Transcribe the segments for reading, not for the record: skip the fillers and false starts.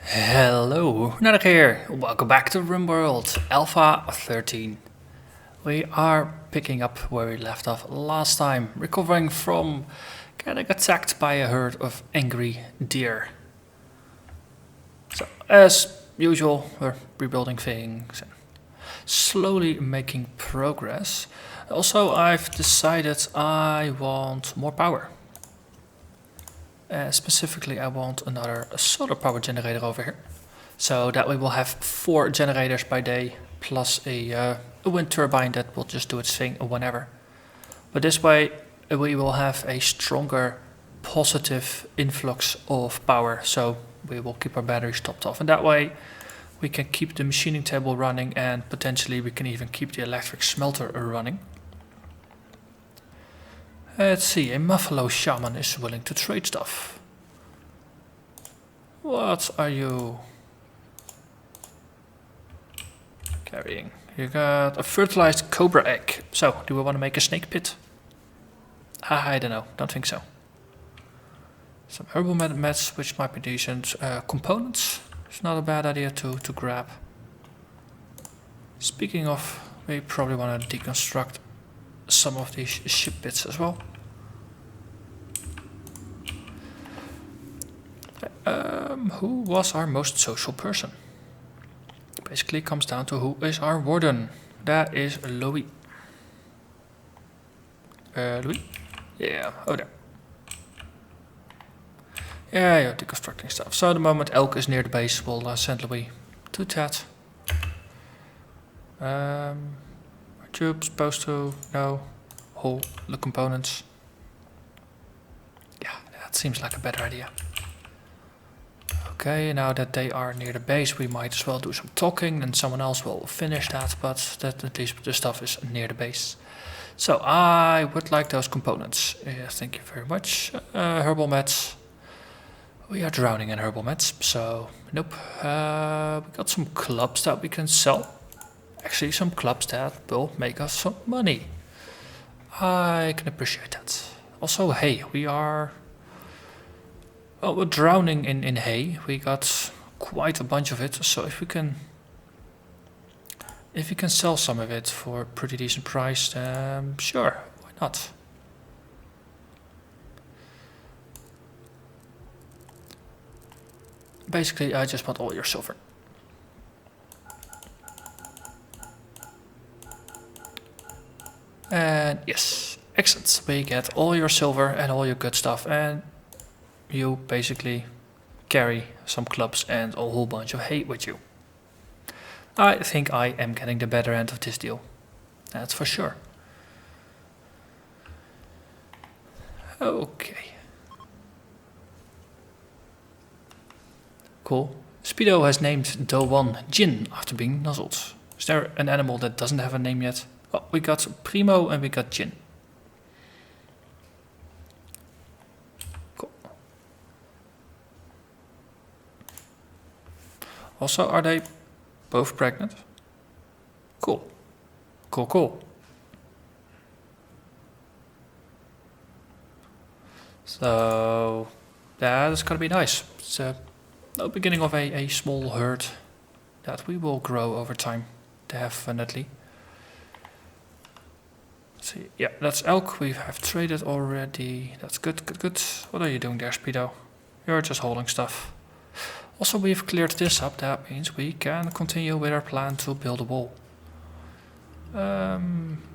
Hello, Narnach here. Welcome back to RimWorld Alpha 13. We are picking up where we left off last time, recovering from getting attacked by a herd of angry deer. So, as usual, we're rebuilding things and slowly making progress. Also, I've decided I want more power. Specifically, I want another solar power generator over here, so that we will have 4 generators by day, plus a wind turbine that will just do its thing whenever. But this way, we will have a stronger positive influx of power, so we will keep our batteries topped off, and that way we can keep the machining table running, and potentially we can even keep the electric smelter running. Let's see, a Muffalo Shaman is willing to trade stuff. What are you carrying? You got a fertilized cobra egg. So, do we want to make a snake pit? I don't know, don't think so. Some herbal meds, which might be decent. Components, it's not a bad idea to grab. Speaking of, we probably want to deconstruct some of these ship bits as well. Who was our most social person? Basically comes down to who is our warden. That is Louis. Louis? Yeah, over there. Yeah, you're deconstructing stuff. So the moment Elk is near the base, we'll send Louis to that. Aren't you supposed to know all the components? Yeah, that seems like a better idea. Okay, now that they are near the base, we might as well do some talking, and someone else will finish that, but that at least the stuff is near the base. So I would like those components. Thank you very much. Herbal meds. We are drowning in herbal meds, so nope. We got some clubs that we can sell. Actually, some clubs that will make us some money. I can appreciate that. Also, hay. We're drowning in hay. We got quite a bunch of it, so if we can sell some of it for a pretty decent price, sure, why not? Basically, I just want all your silver. And yes, excellent. We get all your silver and all your good stuff, and you basically carry some clubs and a whole bunch of hay with you. I think I am getting the better end of this deal. That's for sure. Okay. Cool. Speedo has named Dowan Jin after being nuzzled. Is there an animal that doesn't have a name yet? Well, we got Primo and we got Jin. Cool. Also, are they both pregnant? Cool. Cool. So, that is gonna be nice. It's the beginning of a small herd that we will grow over time, definitely. See, yeah, that's elk. We have traded already. That's good. What are you doing there, Speedo? You're just holding stuff. Also, we've cleared this up. That means we can continue with our plan to build a wall.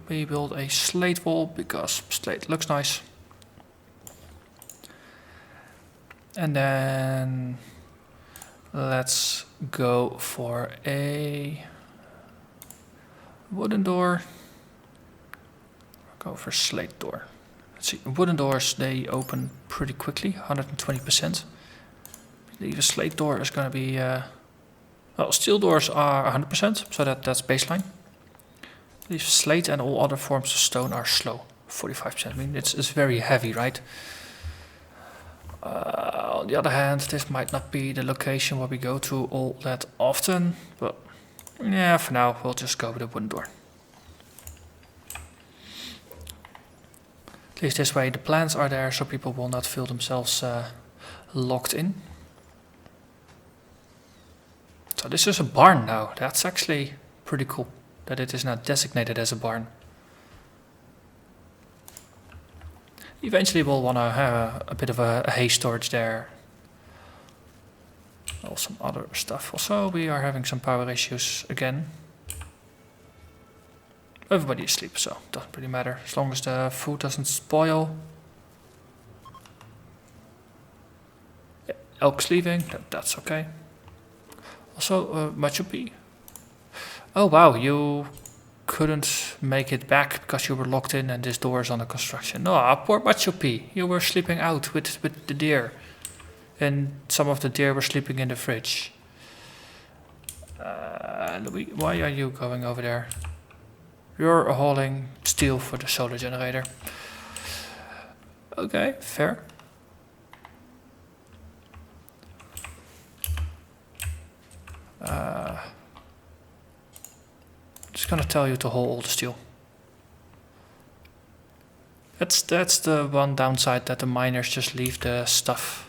We build a slate wall because slate looks nice. And then let's go for a wooden door. Go for slate door. Let's see, wooden doors, they open pretty quickly, 120%. I believe a slate door is going to be, well, steel doors are 100%, so that's baseline. I believe slate and all other forms of stone are slow, 45%. I mean, it's very heavy, right? On the other hand, this might not be the location where we go to all that often, but yeah, for now, we'll just go with a wooden door. At least this way the plans are there, so people will not feel themselves locked in. So this is a barn now. That's actually pretty cool that it is now designated as a barn. Eventually we'll want to have a bit of a hay storage there. Well, some other stuff. Also, we are having some power issues again. Everybody is asleep, so it doesn't really matter. As long as the food doesn't spoil. Yeah, Elk's leaving, that's okay. Also, Machu Picchu. Oh wow, you couldn't make it back because you were locked in and this door is under construction. No, poor Machu Picchu. You were sleeping out with the deer. And some of the deer were sleeping in the fridge. Louis, why are you going over there? You're hauling steel for the solar generator. Okay, fair. Just gonna tell you to haul all the steel. That's the one downside, that the miners just leave the stuff.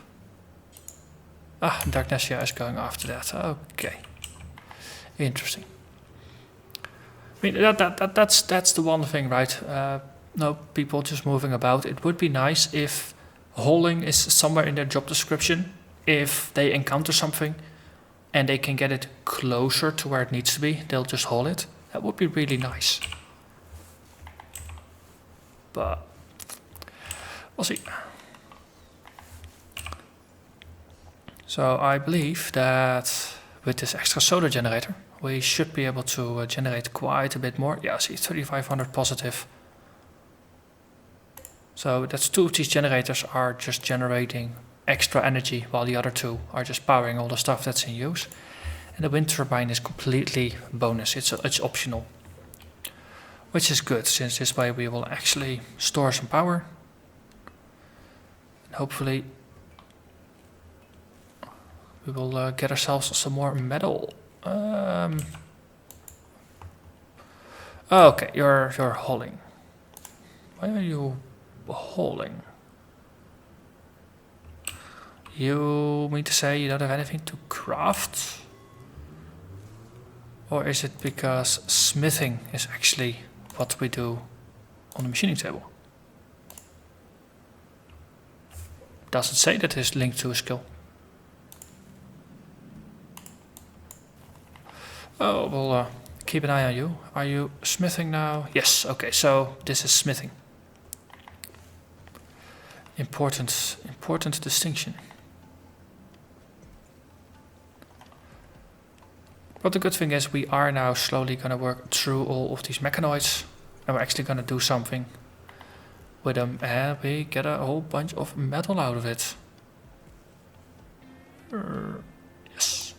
Ah, Darknessia is going after that. Okay, interesting. I mean, that's the one thing, right? No people just moving about. It would be nice if hauling is somewhere in their job description. If they encounter something and they can get it closer to where it needs to be, they'll just haul it. That would be really nice. But we'll see. So I believe that with this extra solar generator, we should be able to generate quite a bit more. Yeah, see, 3500 positive. So that's 2 of these generators are just generating extra energy, while the other 2 are just powering all the stuff that's in use. And the wind turbine is completely bonus. It's optional, which is good, since this way we will actually store some power. And hopefully we will get ourselves some more metal. Okay, you're hauling. Why are you hauling? You mean to say you don't have anything to craft? Or is it because smithing is actually what we do on the machining table? Doesn't say that it's linked to a skill. Oh, we'll keep an eye on you. Are you smithing now? Yes, okay, so this is smithing. Important distinction. But the good thing is we are now slowly going to work through all of these mechanoids, and we're actually going to do something with them, and we get a whole bunch of metal out of it. Yes.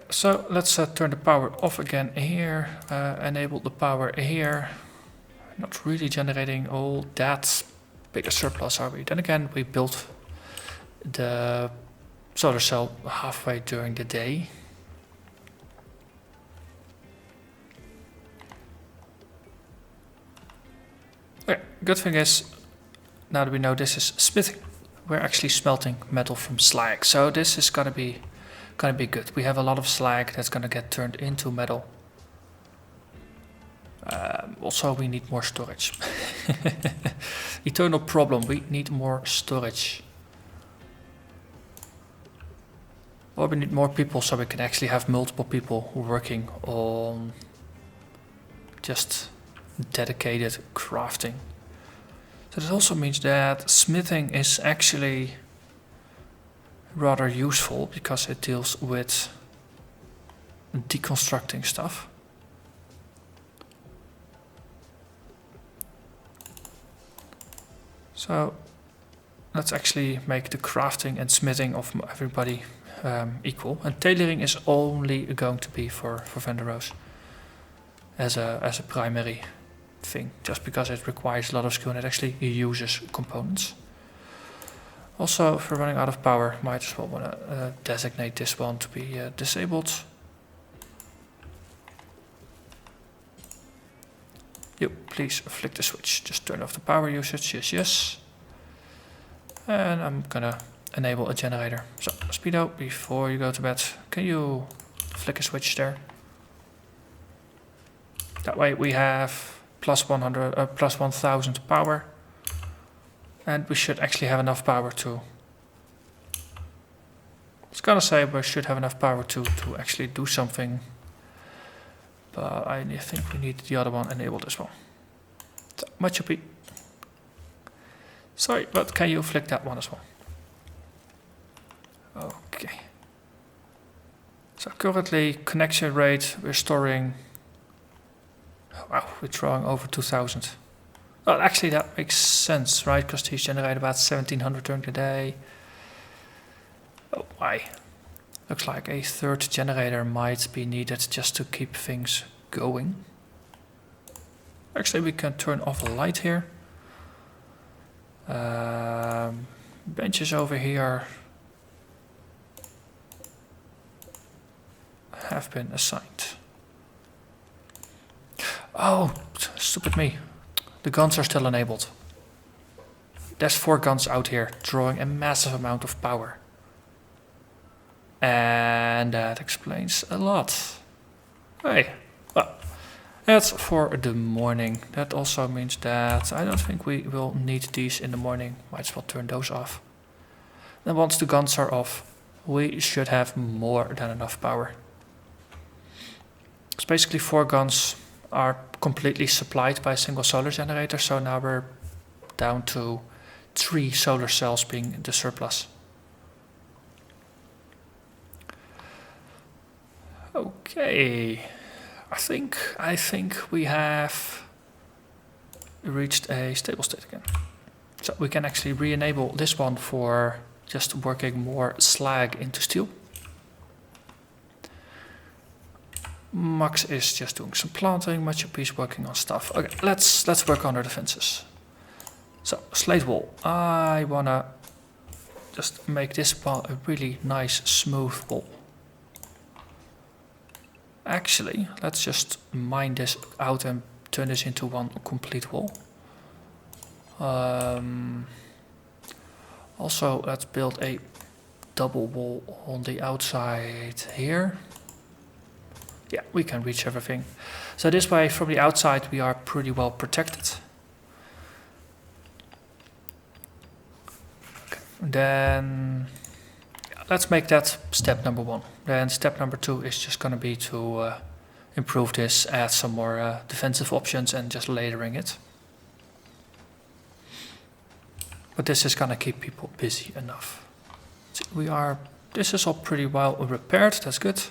So let's turn the power off again here, enable the power here. Not really generating all that big a surplus, are we? Then again, we built the solar cell halfway during the day. Okay, good thing is, now that we know this is smithing, we're actually smelting metal from slag. So this is gonna be good. We have a lot of slag that's gonna get turned into metal. Also, we need more storage. Eternal problem, we need more storage. Or we need more people so we can actually have multiple people working on just dedicated crafting. So this also means that smithing is actually rather useful because it deals with deconstructing stuff. So let's actually make the crafting and smithing of everybody equal. And tailoring is only going to be for Vanderoos as a primary thing, just because it requires a lot of skill and it actually uses components. Also, if we're running out of power, might as well want to designate this one to be disabled. Yep. please flick the switch. Just turn off the power usage. Yes, yes. And I'm gonna enable a generator. So, Speedo, before you go to bed, can you flick a switch there? That way we have plus 1000 power. And we should actually have enough power to... I was gonna say we should have enough power to actually do something. But I think we need the other one enabled as well. So, much OP. Sorry, but can you flick that one as well? Okay. So currently connection rate, we're storing... Wow, we're drawing over 2000. Well, actually that makes sense, right? Because these generate about 1700 during the day. Oh, why? Looks like a third generator might be needed just to keep things going. Actually, we can turn off a light here. Benches over here have been assigned. Oh, stupid me. The guns are still enabled. There's 4 guns out here drawing a massive amount of power. And that explains a lot. Hey, well, that's for the morning. That also means that I don't think we will need these in the morning. Might as well turn those off. And once the guns are off, we should have more than enough power. So basically 4 guns are completely supplied by a single solar generator, so now we're down to 3 solar cells being the surplus. Okay, I think we have reached a stable state again. So we can actually re-enable this one for just working more slag into steel. Max is just doing some planting, Machu Picchu working on stuff. Okay, let's work on our defenses. So, slate wall. I wanna just make this wall a really nice, smooth wall. Actually, let's just mine this out and turn this into one complete wall. Also, let's build a double wall on the outside here. Yeah, we can reach everything. So this way, from the outside, we are pretty well protected. Okay. Then let's make that step number 1. Then step number 2 is just going to be to improve this, add some more defensive options, and just layering it. But this is going to keep people busy enough. See, this is all pretty well repaired. That's good.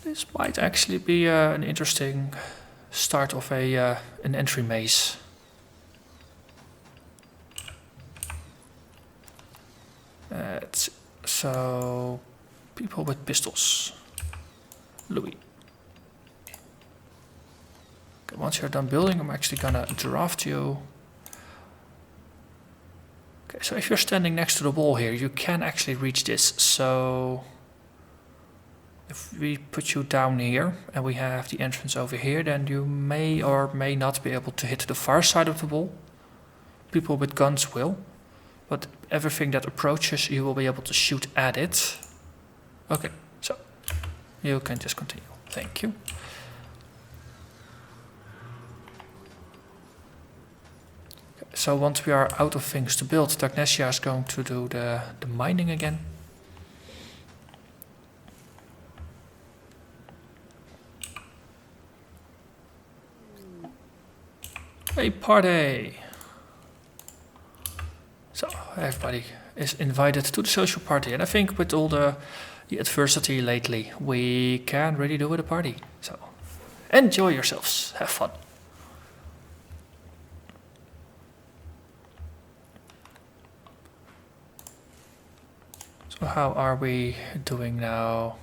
This might actually be an interesting start of an entry maze. So, people with pistols. Louis. Okay, once you're done building, I'm actually gonna draft you. Okay, so if you're standing next to the wall here, you can actually reach this. So if we put you down here and we have the entrance over here, then you may or may not be able to hit the far side of the wall. People with guns will, but everything that approaches, you will be able to shoot at it. Okay, so you can just continue. Thank you. Okay, so once we are out of things to build, Dagnesia is going to do the mining again. Hey, party! So, everybody is invited to the social party, and I think with all the adversity lately, we can really do with a party. So, enjoy yourselves, have fun. So, how are we doing now?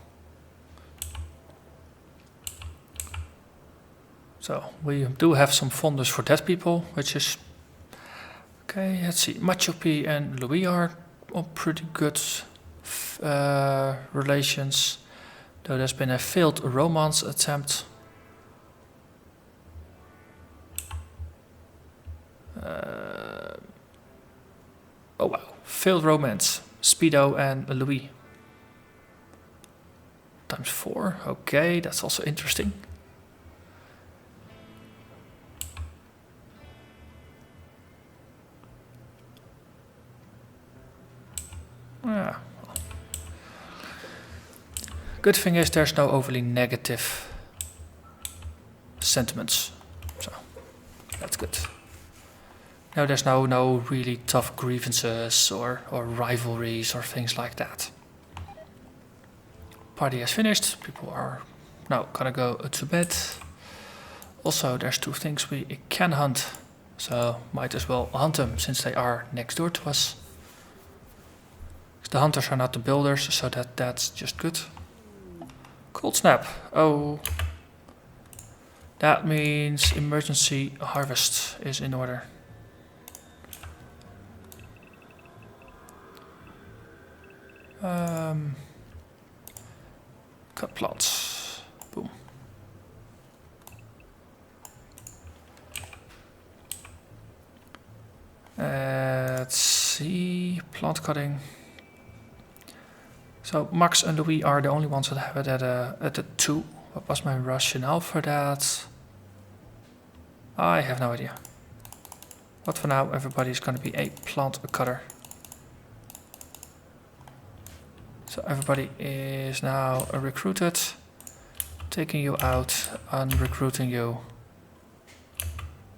So, we do have some funders for dead people, which is... Okay, let's see. Machu P and Louis are on pretty good relations. Though there's been a failed romance attempt. Failed romance. Speedo and Louis. Times 4. Okay, that's also interesting. Yeah. Good thing is there's no overly negative sentiments. So that's good. No, there's no really tough grievances or rivalries or things like that. Party has finished. People are now gonna go to bed. Also, there's 2 things we can hunt. So might as well hunt them since they are next door to us. The hunters are not the builders, so that's just good. Cold snap. Oh. That means emergency harvest is in order. Cut plants. Boom. Let's see. Plant cutting. So Max and Louis are the only ones that have it at a 2. What was my rationale for that? I have no idea. But for now, everybody's going to be a plant cutter. So everybody is now recruited. Taking you out and recruiting you.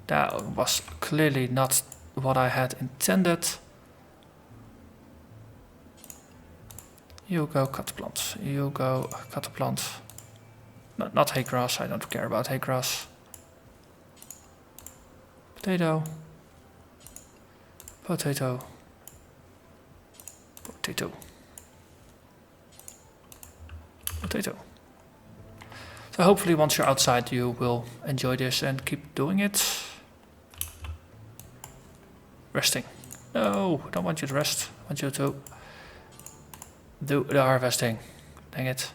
That was clearly not what I had intended. You go cut the plant. You go cut the plant. No, not hay grass. I don't care about hay grass. Potato. Potato. Potato. Potato. So hopefully once you're outside you will enjoy this and keep doing it. Resting. No, I don't want you to rest. I want you to do the harvesting. Dang it.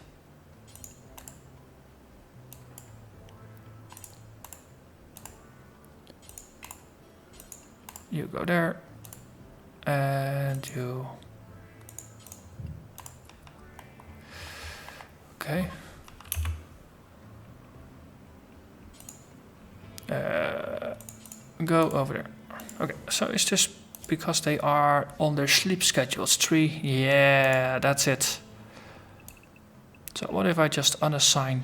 You go there. And you... Okay. Go over there. Okay, so is this because they are on their sleep schedules? 3? Yeah, that's it. So what if I just unassign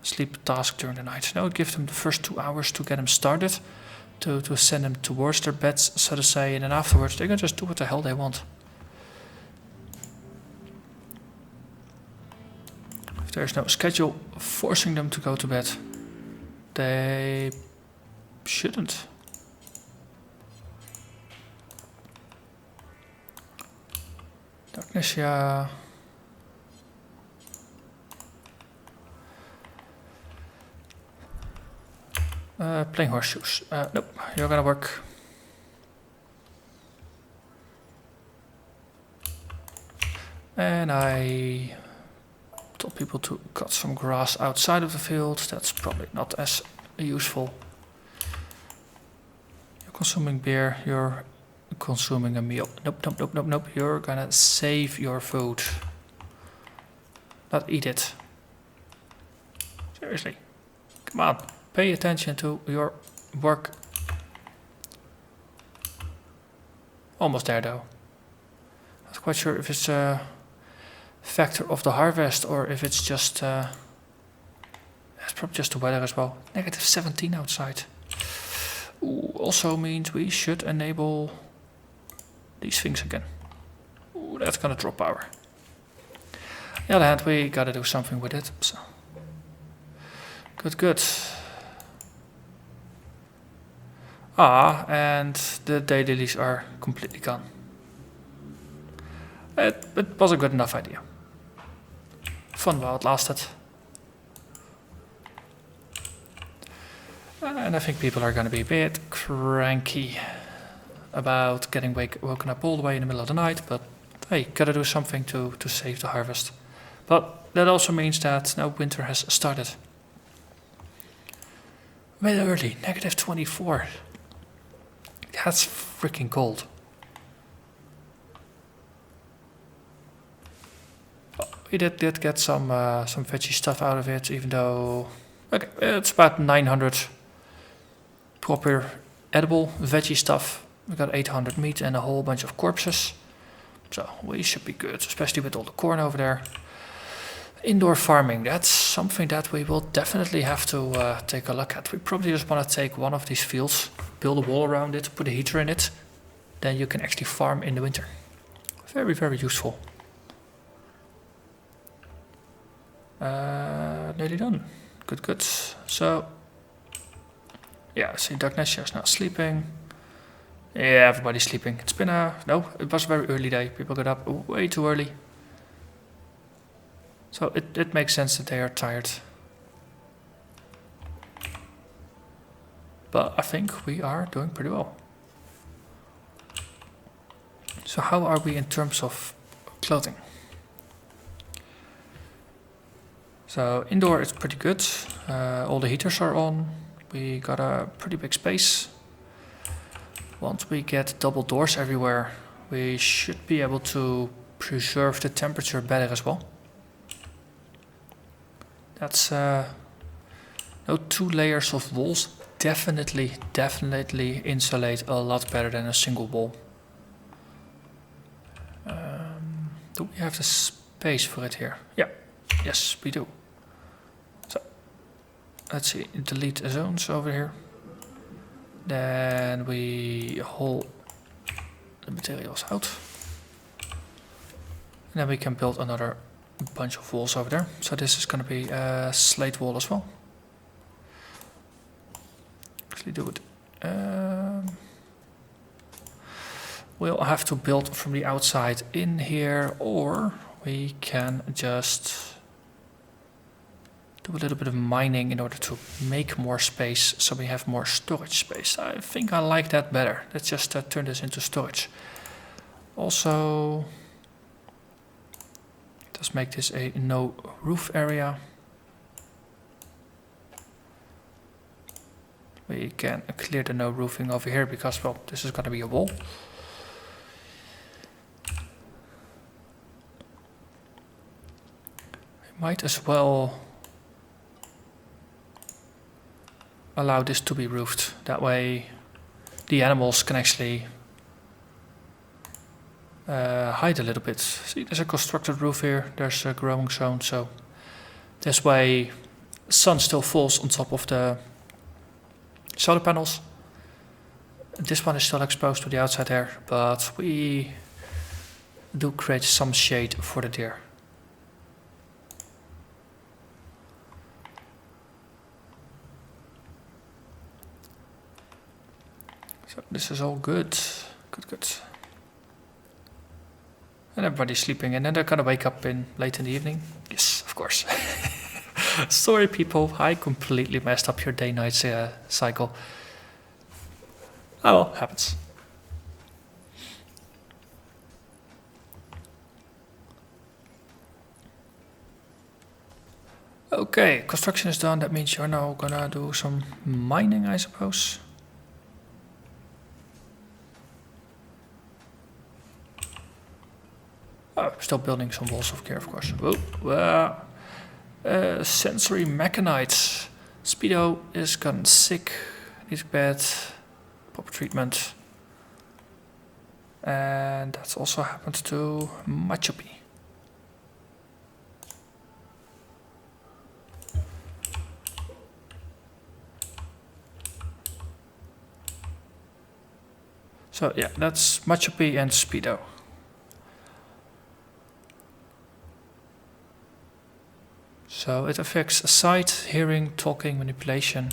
sleep task during the night? No, give them the first 2 hours to get them started, to send them towards their beds, so to say, and then afterwards they can just do what the hell they want. If there's no schedule forcing them to go to bed, they shouldn't. Darkness, yeah. Playing horseshoes. Nope, you're gonna work. And I told people to cut some grass outside of the field. That's probably not as useful. You're consuming beer, you're consuming a meal. Nope, nope, nope, nope, nope. You're gonna save your food. Not eat it. Seriously. Come on. Pay attention to your work. Almost there though. Not quite sure if it's a factor of the harvest or if it's just... it's probably just the weather as well. Negative 17 outside. Ooh, also means we should enable these things again. Ooh, that's gonna drop power. On the other hand, we gotta do something with it. So. Good, good. Ah, and the daylilies are completely gone. It was a good enough idea. Fun while it lasted. And I think people are going to be a bit cranky about getting woken up all the way in the middle of the night, but hey, gotta do something to save the harvest. But that also means that now winter has started. Way early, negative 24. That's freaking cold. we did get some veggie stuff out of it, even though okay, it's about 900 proper edible veggie stuff. We got 800 meat and a whole bunch of corpses, so we should be good, especially with all the corn over there. Indoor farming, that's something that we will definitely have to take a look at. We probably just want to take one of these fields, build a wall around it, put a heater in it, then you can actually farm in the winter. Very, very useful. Nearly done. Good, good. So, yeah, see, Darknessia is now sleeping. Yeah, everybody's sleeping. It's been no, it was a very early day. People got up way too early. So it makes sense that they are tired. But I think we are doing pretty well. So how are we in terms of clothing? So indoor it's pretty good. All the heaters are on. We got a pretty big space. Once we get double doors everywhere, we should be able to preserve the temperature better as well. That's no 2 layers of walls definitely insulate a lot better than a single wall. Do we have the space for it here? Yeah, yes we do. So let's see, delete zones over here. Then we haul the materials out. And then we can build another bunch of walls over there. So this is going to be a slate wall as well. Actually do it. We'll have to build from the outside in here, or we can just do a little bit of mining in order to make more space so we have more storage space. I think I like that better. Let's just turn this into storage. Also, let's make this a no roof area. We can clear the no roofing over here because, well, this is going to be a wall. We might as well allow this to be roofed. That way the animals can actually hide a little bit. See, there's a constructed roof here, there's a growing zone, so this way the sun still falls on top of the solar panels. This one is still exposed to the outside air, but we do create some shade for the deer. So this is all good. Good. And everybody's sleeping, and then they're gonna wake up late in the evening. Yes, of course. Sorry people, I completely messed up your day-night cycle. Oh well, happens. Okay, construction is done. That means you're now gonna do some mining, I suppose. Oh, still building some walls of care, of course. Sensory mechanites. Speedo is gotten sick, needs bed, proper treatment. And that's also happened to Machopi. So yeah, that's Machopi and Speedo. So it affects sight, hearing, talking, manipulation.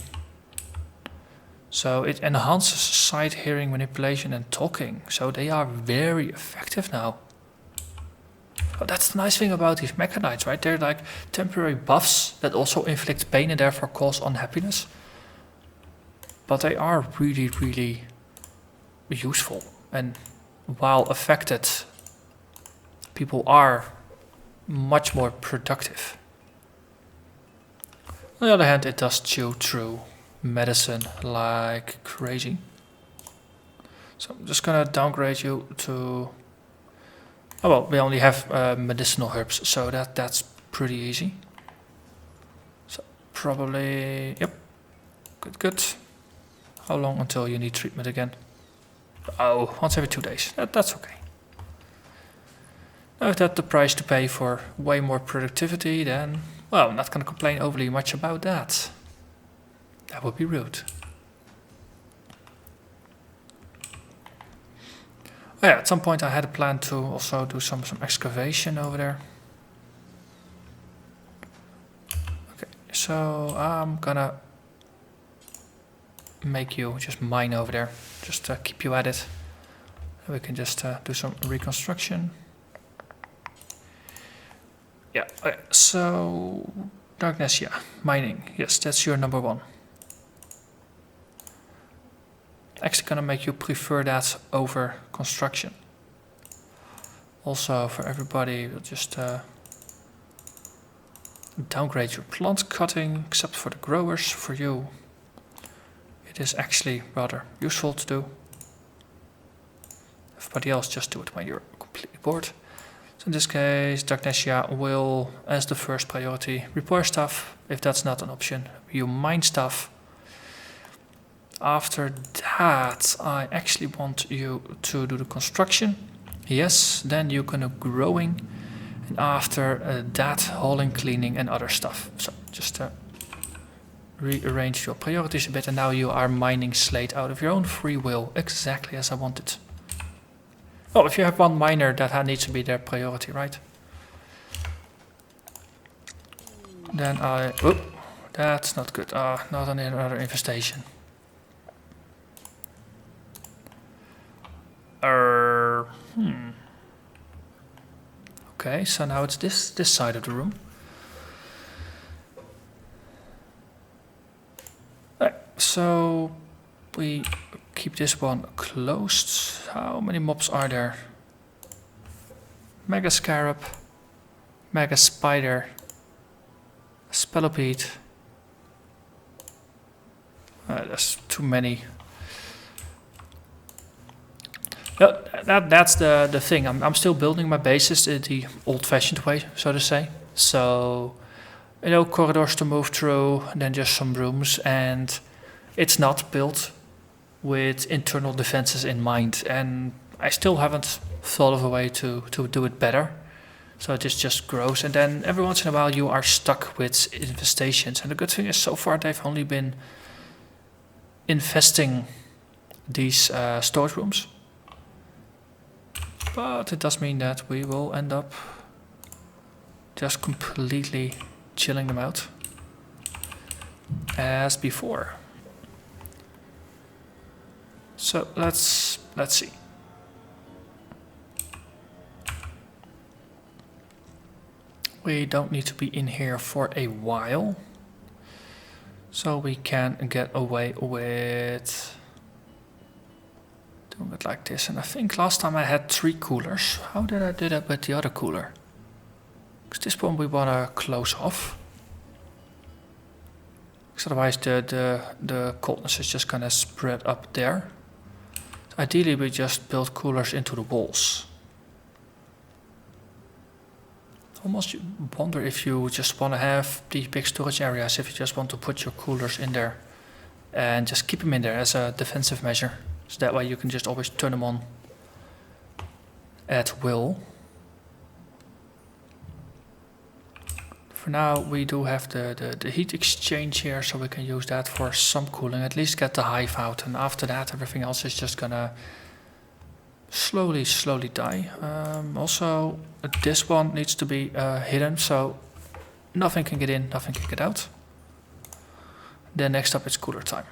So it enhances sight, hearing, manipulation and talking. So they are very effective now. But that's the nice thing about these mechanites, right? They're like temporary buffs that also inflict pain and therefore cause unhappiness. But they are really useful. And while affected, people are much more productive. On the other hand, it does chew through medicine like crazy. So I'm just gonna downgrade you to Oh well, we only have medicinal herbs, so that's pretty easy. So probably, yep, good. How long until you need treatment again? Oh, once every 2 days. That's okay. Now if that's the price to pay for way more productivity, then, well, I'm not going to complain overly much about that. That would be rude. Oh yeah, at some point I had a plan to also do some excavation over there. Okay, so I'm gonna make you just mine over there, just keep you at it. And we can just do some reconstruction. Yeah, okay, so darkness, yeah, mining, yes, that's your number one. Actually gonna make you prefer that over construction. Also for everybody, we'll just downgrade your plant cutting, except for the growers. For you, it is actually rather useful to do. Everybody else just do it when you're completely bored. So in this case, Darknesia will, as the first priority, repair stuff. If that's not an option, you mine stuff. After that, I actually want you to do the construction. Yes, then you're gonna growing. And after that, hauling, cleaning and other stuff. So just rearrange your priorities a bit, and now you are mining slate out of your own free will, exactly as I wanted. Oh, if you have one miner, that needs to be their priority, right? Then oh, that's not good. Not another infestation. Okay, so now it's this side of the room. Right, so we keep this one closed. How many mobs are there? Mega Scarab, Mega Spider, Spellopede. There's too many. Yeah, that's the thing. I'm still building my bases the old-fashioned way, so to say. So, you know, corridors to move through, and then just some rooms, and it's not built with internal defenses in mind. And I still haven't thought of a way to do it better. So it just grows, and then every once in a while you are stuck with infestations. And the good thing is, so far they've only been infesting these storage rooms. But it does mean that we will end up just completely chilling them out as before. So let's see. We don't need to be in here for a while, so we can get away with doing it like this. And I think last time I had 3 coolers. How did I do that with the other cooler? Because this one we want to close off. Because otherwise the coldness is just going to spread up there. Ideally we just build coolers into the walls. Almost wonder if you just want to have these big storage areas, if you just want to put your coolers in there and just keep them in there as a defensive measure. So that way you can just always turn them on at will. For now we do have the heat exchange here, so we can use that for some cooling, at least get the hive out, and after that everything else is just gonna slowly die. Also this one needs to be hidden, so nothing can get in, nothing can get out. Then next up it's cooler time.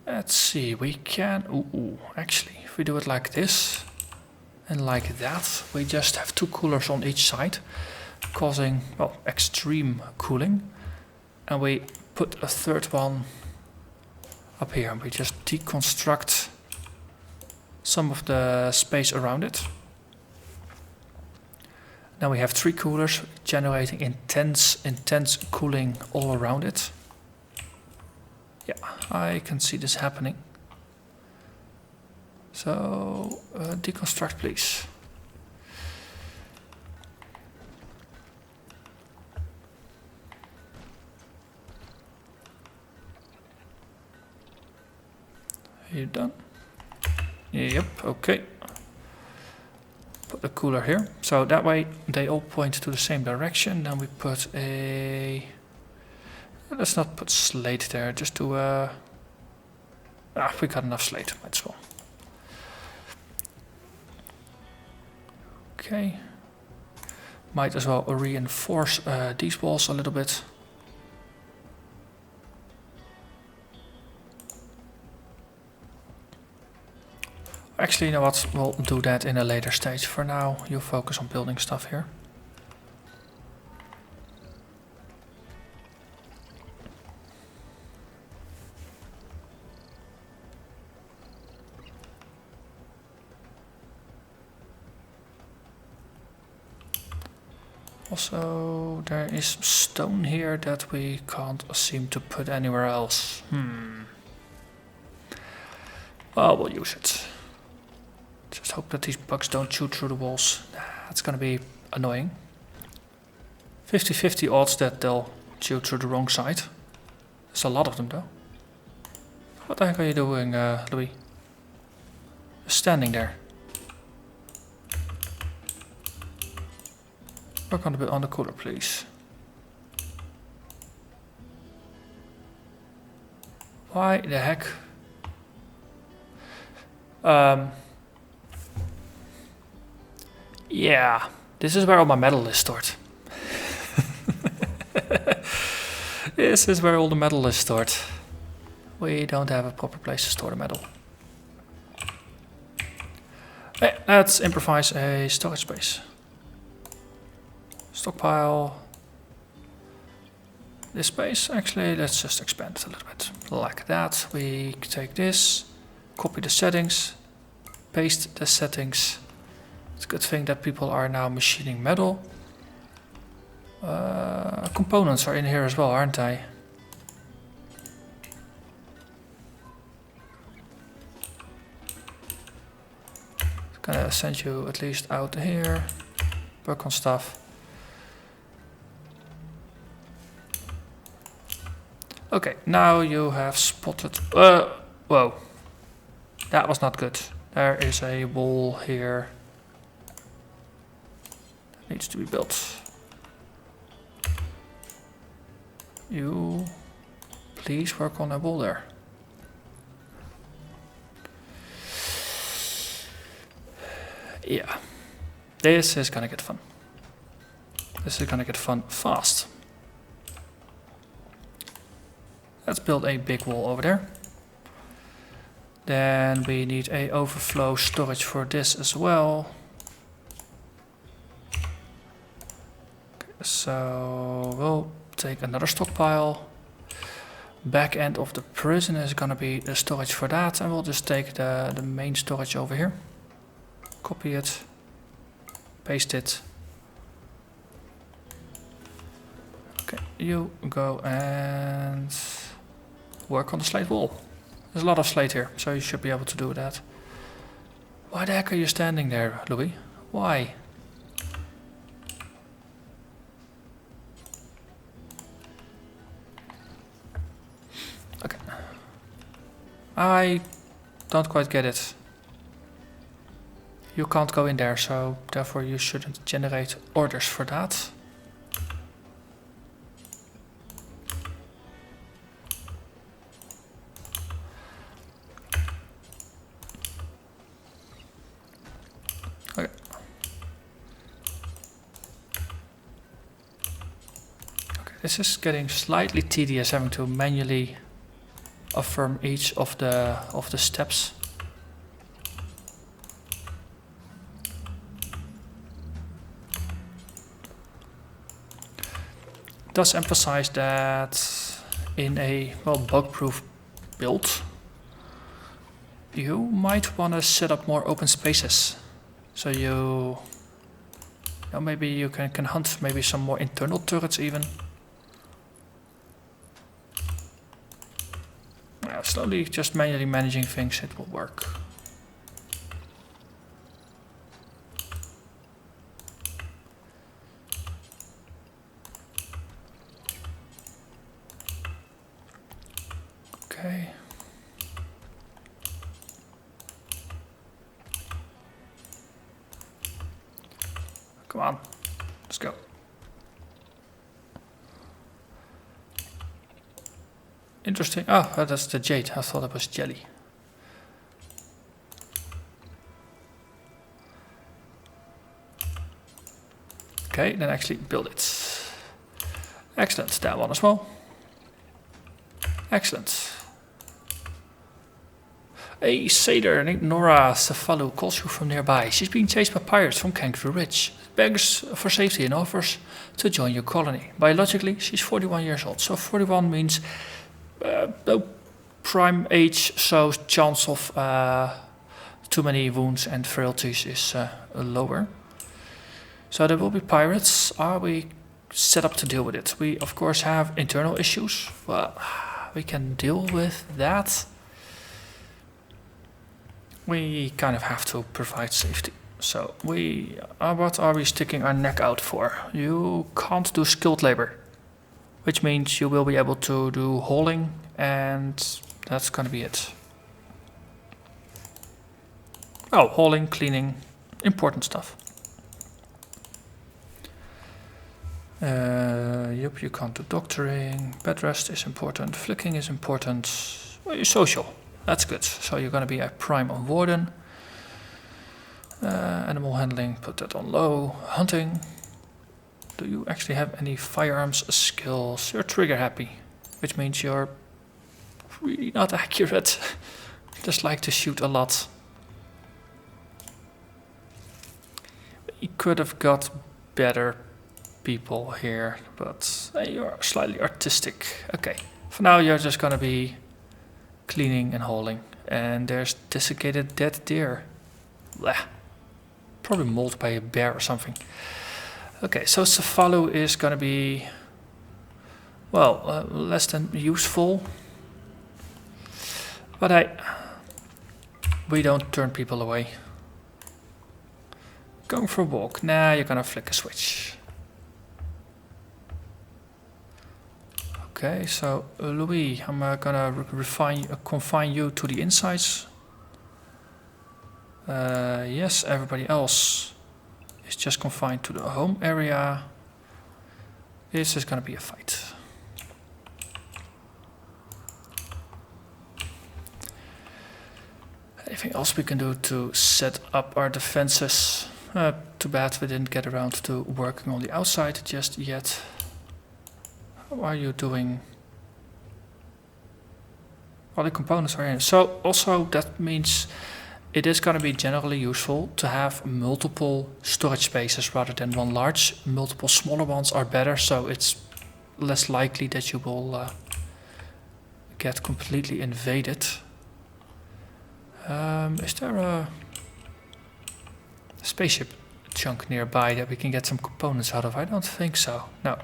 Let's see, we can, actually, if we do it like this and like that, we just have 2 coolers on each side, causing, well, extreme cooling. And we put a 3rd one up here, and we just deconstruct some of the space around it. Now we have 3 coolers generating intense cooling all around it. Yeah, I can see this happening. So, deconstruct please. Are you done? Yep, okay. Put a cooler here. So that way they all point to the same direction. Then we put a... Let's not put slate there, just do a... we got enough slate, might as well. Okay. Might as well reinforce these walls a little bit. Actually, you know what? We'll do that in a later stage. For now, you focus on building stuff here. Also, there is stone here that we can't seem to put anywhere else. Well, we'll use it. Just hope that these bugs don't shoot through the walls. That's gonna be annoying. 50-50 odds that they'll shoot through the wrong side. There's a lot of them though. What the heck are you doing, Louis? Just standing there. Work on the cooler, please. Why the heck? Yeah, this is where all my metal is stored. This is where all the metal is stored. We don't have a proper place to store the metal. Hey, let's improvise a storage space. Stockpile. This space, actually, let's just expand it a little bit. Like that. We take this, copy the settings, paste the settings. It's a good thing that people are now machining metal. Components are in here as well, aren't they? Gonna send you at least out here. Work on stuff. Okay, now you have spotted... whoa. That was not good. There is a wall here. That needs to be built. You... please work on a wall there. Yeah. This is gonna get fun. This is gonna get fun fast. Let's build a big wall over there. Then we need a overflow storage for this as well. Okay, so we'll take another stockpile. Back end of the prison is gonna be the storage for that, and we'll just take the main storage over here. Copy it, paste it. Okay, you go and work on the slate wall. There's a lot of slate here, so you should be able to do that. Why the heck are you standing there, Louis? Why? Okay. I don't quite get it. You can't go in there, so therefore you shouldn't generate orders for that. Okay. Okay, this is getting slightly tedious, having to manually affirm each of the steps. Does emphasize that in a bug-proof build, you might want to set up more open spaces. So you know, maybe you can hunt maybe some more internal turrets even. slowly just manually managing things, it will work. Okay. Come on, let's go. Interesting. Oh, that's the jade. I thought it was jelly. Okay, then actually build it. Excellent. That one as well. Excellent. A sailor named Nora Cefalu calls you from nearby. She's being chased by pirates from Kangaroo Ridge. Begs for safety and offers to join your colony. Biologically, she's 41 years old. So 41 means no prime age, so chance of too many wounds and frailties is lower. So there will be pirates. Are we set up to deal with it? We of course have internal issues. Well, we can deal with that. We kind of have to provide safety. So what are we sticking our neck out for? You can't do skilled labor, which means you will be able to do hauling, and that's gonna be it. Oh, hauling, cleaning, important stuff. Yep, you can't do doctoring. Bed rest is important. Flicking is important. Well, you're social. That's good. So you're gonna be a prime on warden. Animal handling, put that on low. Hunting. Do you actually have any firearms skills? You're trigger happy, which means you're really not accurate. Just like to shoot a lot. You could have got better people here, but you're slightly artistic. Okay, for now you're just gonna be cleaning and hauling. And there's desiccated dead deer. Blech. Probably mauled by a bear or something. Okay, so Cefalu is gonna be, well, less than useful. But we don't turn people away. Going for a walk. Nah, you're gonna flick a switch. Okay, so Louis, I'm gonna confine you to the insides. Yes, everybody else is just confined to the home area. This is gonna be a fight. Anything else we can do to set up our defenses? Too bad we didn't get around to working on the outside just yet. How are you doing? All the components are in. So also that means it is going to be generally useful to have multiple storage spaces rather than one large. Multiple smaller ones are better, so it's less likely that you will get completely invaded. Is there a spaceship chunk nearby that we can get some components out of? I don't think so. No.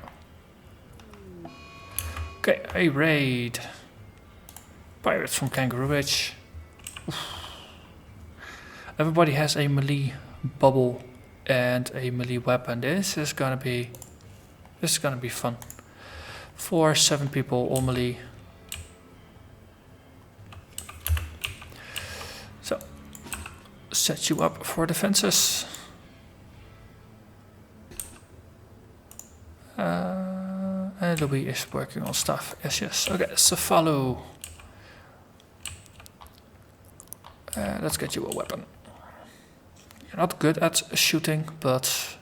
Okay, a raid. Pirates from Kangaroo Ridge. Oof. Everybody has a melee bubble and a melee weapon. This is gonna be fun. 7 people all melee. So set you up for defenses. And Louis is working on stuff. Yes. Okay, Cefalu. Let's get you a weapon. You're not good at shooting, but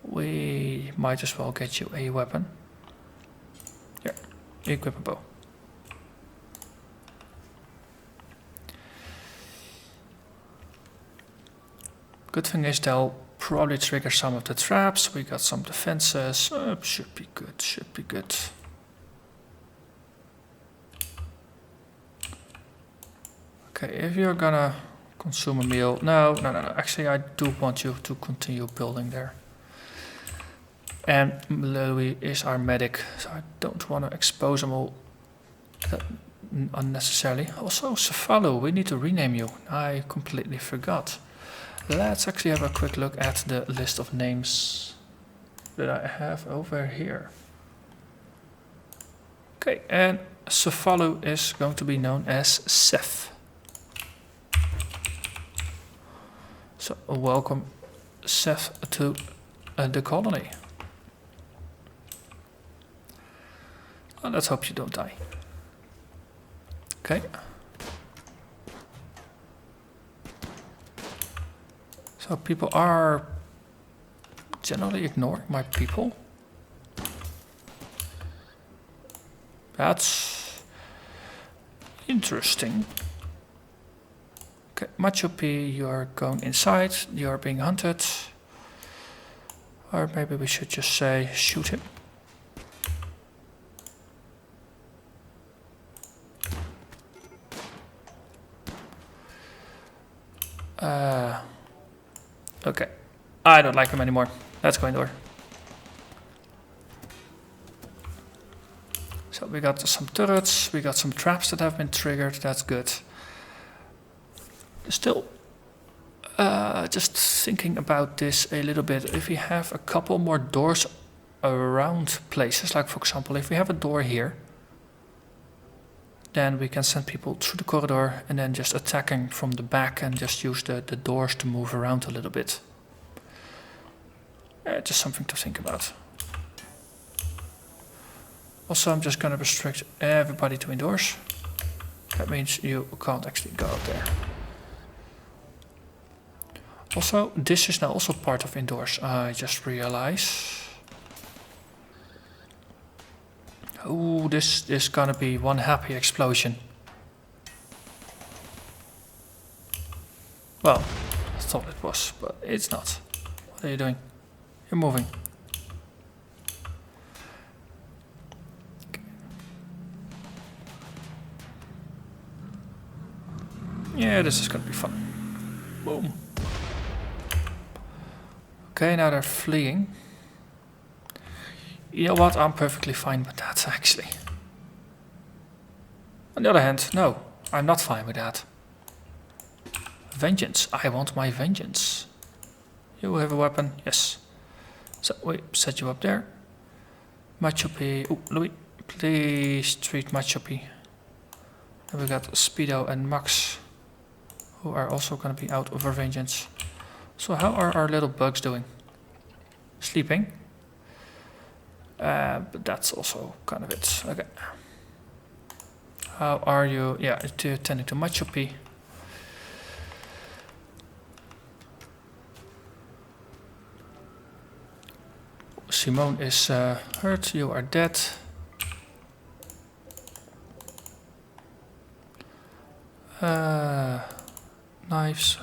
we might as well get you a weapon. Here, equip a bow. Good thing is they'll probably trigger some of the traps. We got some defenses. Should be good. Okay, if you're gonna consume a meal... No. Actually, I do want you to continue building there. And Louis is our medic, so I don't want to expose him all unnecessarily. Also, Cephalo, we need to rename you. I completely forgot. Let's actually have a quick look at the list of names that I have over here. Okay, and Cephalo is going to be known as Seth. So, welcome Seth to the colony. Well, let's hope you don't die. Okay. So people are generally ignoring my people. That's interesting. Okay, Machopi, you're going inside, you're being hunted. Or maybe we should just say shoot him. Okay, I don't like him anymore. Let's go indoor. So we got some turrets, we got some traps that have been triggered, that's good. Still, just thinking about this a little bit, if we have a couple more doors around places, like for example, if we have a door here, then we can send people through the corridor and then just attacking from the back and just use the doors to move around a little bit. Just something to think about. Also, I'm just going to restrict everybody to indoors. That means you can't actually go out there. Also, this is now also part of indoors, I just realized. Ooh, this is gonna be one happy explosion. Well, I thought it was, but it's not. What are you doing? You're moving. Okay. Yeah, this is gonna be fun. Boom. Okay, now they're fleeing. You know what, I'm perfectly fine with that, actually. On the other hand, no, I'm not fine with that. Vengeance, I want my vengeance. You have a weapon, yes. So, we set you up there. Machopi, oh, Louis, please treat Machopi. And we got Speedo and Max, who are also going to be out of our vengeance. So how are our little bugs doing? Sleeping. But that's also kind of it. Okay. How are you? Yeah, tending to Machopi. Simone is hurt. You are dead. Knives.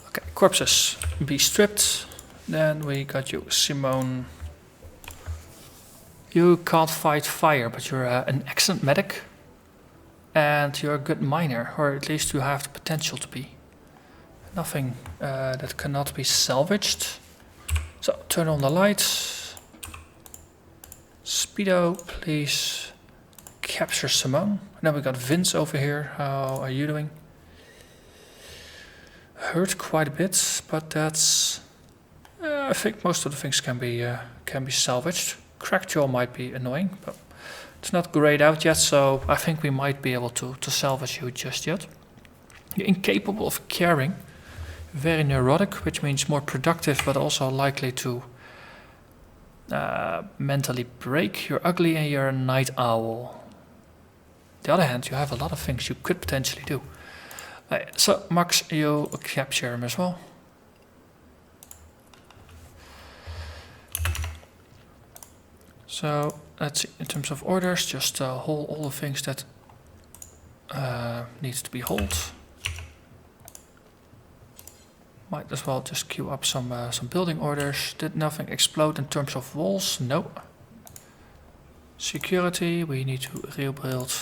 Okay, corpses be stripped. Then we got you, Simone. You can't fight fire, but you're an excellent medic. And you're a good miner, or at least you have the potential to be. Nothing that cannot be salvaged. So, turn on the lights. Speedo, please capture Simone. And then we got Vince over here. How are you doing? Hurt quite a bit, but that's... I think most of the things can be salvaged. Cracked jaw might be annoying, but it's not grayed out yet, so I think we might be able to salvage you just yet. You're incapable of caring. Very neurotic, which means more productive, but also likely to mentally break. You're ugly and you're a night owl. On the other hand, you have a lot of things you could potentially do. So, Max, you capture him as well. So, let's see, in terms of orders, just hold all the things that needs to be held. Might as well just queue up some building orders. Did nothing explode in terms of walls? No. Security, we need to rebuild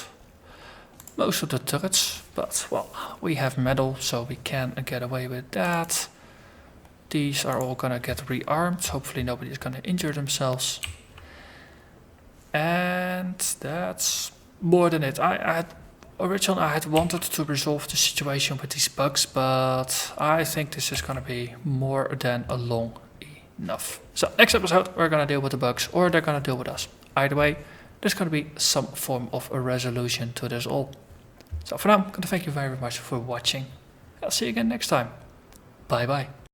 most of the turrets, but well, we have metal, so we can get away with that. These are all gonna get rearmed. Hopefully nobody's gonna injure themselves. And that's more than it. Originally I had wanted to resolve the situation with these bugs, but I think this is gonna be more than a long enough. So next episode we're gonna deal with the bugs, or they're gonna deal with us. Either way, there's gonna be some form of a resolution to this all. So for now, I'm gonna thank you very much for watching. I'll see you again next time. Bye bye.